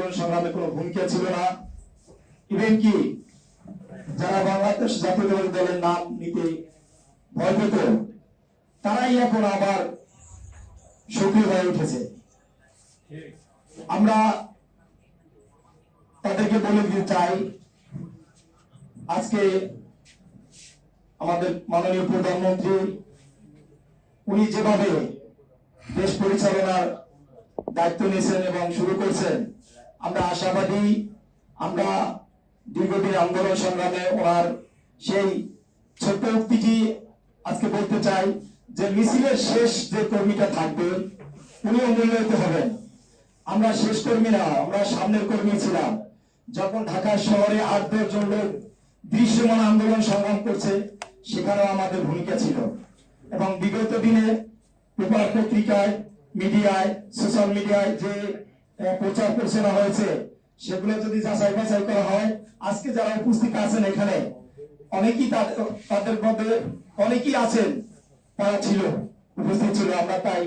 আন্দোলন সংগ্রামে কোনো ভূমিকা ছিল না। ইভেন কি যারা বাংলাদেশ জাতীয়তাবাদী দলের নাম নিতে ভয় পেত, তারাই এখন আবার সক্রিয় হয়ে উঠেছে। আমরা তাদেরকে বলে দিতে চাই, আজকে আমাদের মাননীয় প্রধানমন্ত্রী উনি যেভাবে দেশ পরিচালনার দায়িত্ব নিয়েছেন এবং শুরু করেছেন, আমরা আশাবাদী। আমরা দীর্ঘদিন আন্দোলন সংগ্রামে ওনার সেই ছোট্ট উক্তিটি আজকে বলতে চাই যে মিছিলের শেষ যে কর্মীটা থাকবে উনিও মূল্যায়িত হবেন। আমরা শেষ কর্মী না, আমরা সামনের কর্মী ছিলাম। যখন ঢাকা শহরে 8-10 জন লোক দৃশ্যমান আন্দোলন সংগ্রাম করছে, সেখানেও আমাদের ভূমিকা ছিল। এবং বিগত দিনে পেপার পত্রিকায়, মিডিয়ায়, সোশ্যাল মিডিয়ায় যে প্রচার প্রচারণা হয়েছে, সেগুলো যদি যাচাই বাছাই করা হয়, আজকে যারা উপস্থিত আছেন এখানে অনেকেই তাদের মধ্যে অনেকেই আছেন, তারা ছিল উপস্থিত ছিল। আমরা তাই